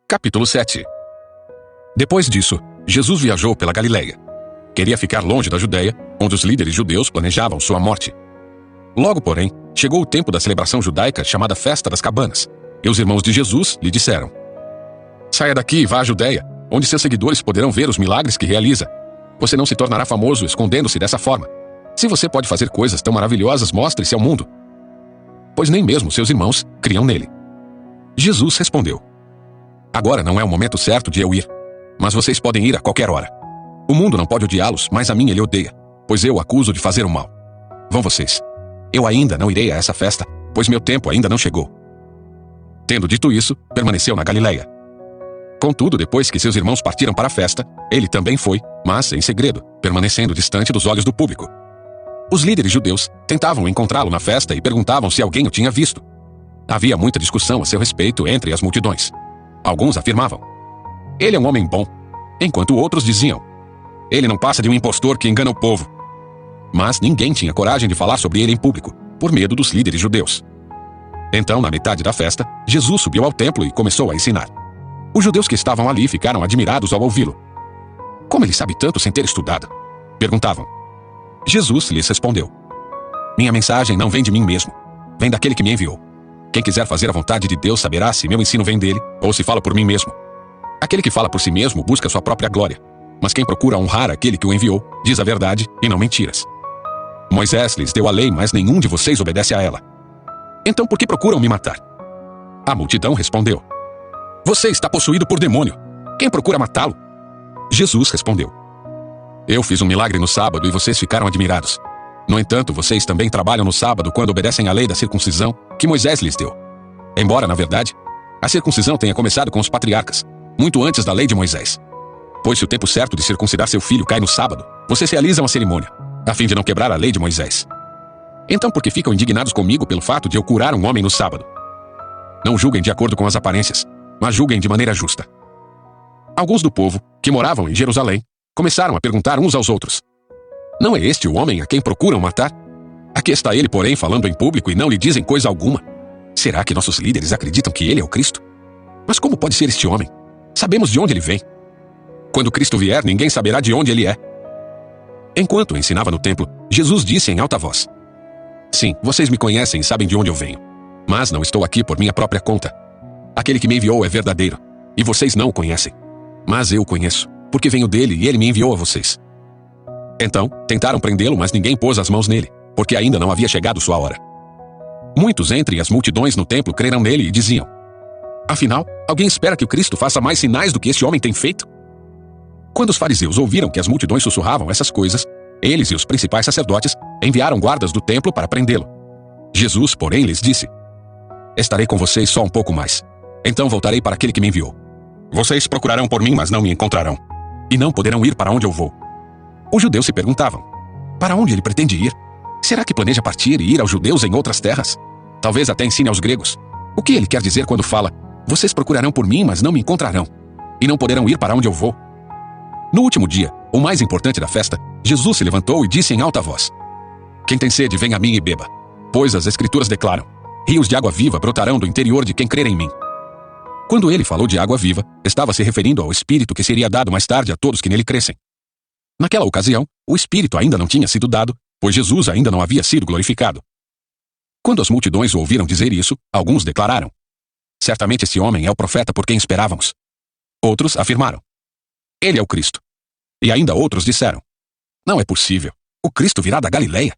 Capítulo 7. Depois disso, Jesus viajou pela Galileia. Queria ficar longe da Judéia, onde os líderes judeus planejavam sua morte. Logo, porém, chegou o tempo da celebração judaica chamada Festa das Cabanas, e os irmãos de Jesus lhe disseram: "Saia daqui e vá à Judéia, onde seus seguidores poderão ver os milagres que realiza. Você não se tornará famoso escondendo-se dessa forma. Se você pode fazer coisas tão maravilhosas, mostre-se ao mundo." Pois nem mesmo seus irmãos criam nele. Jesus respondeu: "Agora não é o momento certo de eu ir, mas vocês podem ir a qualquer hora. O mundo não pode odiá-los, mas a mim ele odeia, pois eu o acuso de fazer o mal. Vão vocês. Eu ainda não irei a essa festa, pois meu tempo ainda não chegou." Tendo dito isso, permaneceu na Galileia. Contudo, depois que seus irmãos partiram para a festa, ele também foi, mas em segredo, permanecendo distante dos olhos do público. Os líderes judeus tentavam encontrá-lo na festa e perguntavam se alguém o tinha visto. Havia muita discussão a seu respeito entre as multidões. Alguns afirmavam: "Ele é um homem bom", enquanto outros diziam: "Ele não passa de um impostor que engana o povo." Mas ninguém tinha coragem de falar sobre ele em público, por medo dos líderes judeus. Então, na metade da festa, Jesus subiu ao templo e começou a ensinar. Os judeus que estavam ali ficaram admirados ao ouvi-lo. "Como ele sabe tanto sem ter estudado?" perguntavam. Jesus lhes respondeu: "Minha mensagem não vem de mim mesmo, vem daquele que me enviou. Quem quiser fazer a vontade de Deus saberá se meu ensino vem dele ou se fala por mim mesmo. Aquele que fala por si mesmo busca sua própria glória, mas quem procura honrar aquele que o enviou diz a verdade e não mentiras. Moisés lhes deu a lei, mas nenhum de vocês obedece a ela. Então por que procuram me matar?" A multidão respondeu: "Você está possuído por demônio. Quem procura matá-lo?" Jesus respondeu: "Eu fiz um milagre no sábado e vocês ficaram admirados. No entanto, vocês também trabalham no sábado quando obedecem à lei da circuncisão que Moisés lhes deu. Embora, na verdade, a circuncisão tenha começado com os patriarcas, muito antes da lei de Moisés. Pois se o tempo certo de circuncidar seu filho cai no sábado, vocês realizam a cerimônia, a fim de não quebrar a lei de Moisés. Então por que ficam indignados comigo pelo fato de eu curar um homem no sábado? Não julguem de acordo com as aparências, mas julguem de maneira justa." Alguns do povo, que moravam em Jerusalém, começaram a perguntar uns aos outros: "Não é este o homem a quem procuram matar? Aqui está ele, porém, falando em público e não lhe dizem coisa alguma. Será que nossos líderes acreditam que ele é o Cristo? Mas como pode ser este homem? Sabemos de onde ele vem. Quando Cristo vier, ninguém saberá de onde ele é." Enquanto ensinava no templo, Jesus disse em alta voz: "Sim, vocês me conhecem e sabem de onde eu venho. Mas não estou aqui por minha própria conta. Aquele que me enviou é verdadeiro, e vocês não o conhecem. Mas eu o conheço, porque venho dele e ele me enviou a vocês." Então, tentaram prendê-lo, mas ninguém pôs as mãos nele, porque ainda não havia chegado sua hora. Muitos entre as multidões no templo creram nele e diziam: "Afinal, alguém espera que o Cristo faça mais sinais do que este homem tem feito?" Quando os fariseus ouviram que as multidões sussurravam essas coisas, eles e os principais sacerdotes enviaram guardas do templo para prendê-lo. Jesus, porém, lhes disse: "Estarei com vocês só um pouco mais. Então voltarei para aquele que me enviou. Vocês procurarão por mim, mas não me encontrarão. E não poderão ir para onde eu vou." Os judeus se perguntavam: "Para onde ele pretende ir? Será que planeja partir e ir aos judeus em outras terras? Talvez até ensine aos gregos. O que ele quer dizer quando fala: vocês procurarão por mim, mas não me encontrarão, e não poderão ir para onde eu vou?" No último dia, o mais importante da festa, Jesus se levantou e disse em alta voz: "Quem tem sede, venha a mim e beba. Pois as Escrituras declaram: rios de água viva brotarão do interior de quem crer em mim." Quando ele falou de água viva, estava se referindo ao Espírito que seria dado mais tarde a todos que nele crescem. Naquela ocasião, o Espírito ainda não tinha sido dado, pois Jesus ainda não havia sido glorificado. Quando as multidões o ouviram dizer isso, alguns declararam: "Certamente esse homem é o profeta por quem esperávamos." Outros afirmaram: "Ele é o Cristo." E ainda outros disseram: "Não é possível. O Cristo virá da Galileia.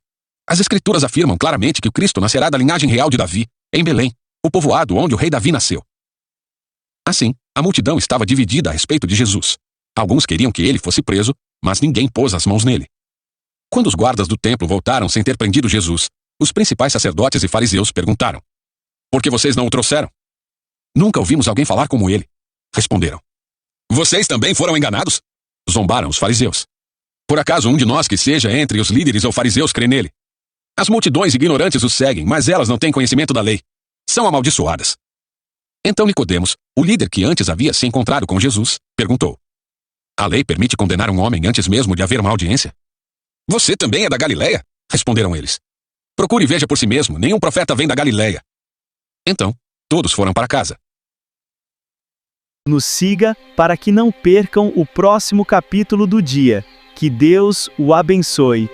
As Escrituras afirmam claramente que o Cristo nascerá da linhagem real de Davi, em Belém, o povoado onde o rei Davi nasceu." Assim, a multidão estava dividida a respeito de Jesus. Alguns queriam que ele fosse preso, mas ninguém pôs as mãos nele. Quando os guardas do templo voltaram sem ter prendido Jesus, os principais sacerdotes e fariseus perguntaram: "Por que vocês não o trouxeram?" "Nunca ouvimos alguém falar como ele", responderam. "Vocês também foram enganados?" zombaram os fariseus. "Por acaso um de nós que seja entre os líderes ou fariseus crê nele? As multidões ignorantes o seguem, mas elas não têm conhecimento da lei. São amaldiçoadas." Então Nicodemos, o líder que antes havia se encontrado com Jesus, perguntou: "A lei permite condenar um homem antes mesmo de haver uma audiência?" "Você também é da Galileia?" responderam eles. "Procure e veja por si mesmo, nenhum profeta vem da Galileia." Então, todos foram para casa. Nos siga para que não percam o próximo capítulo do dia. Que Deus o abençoe.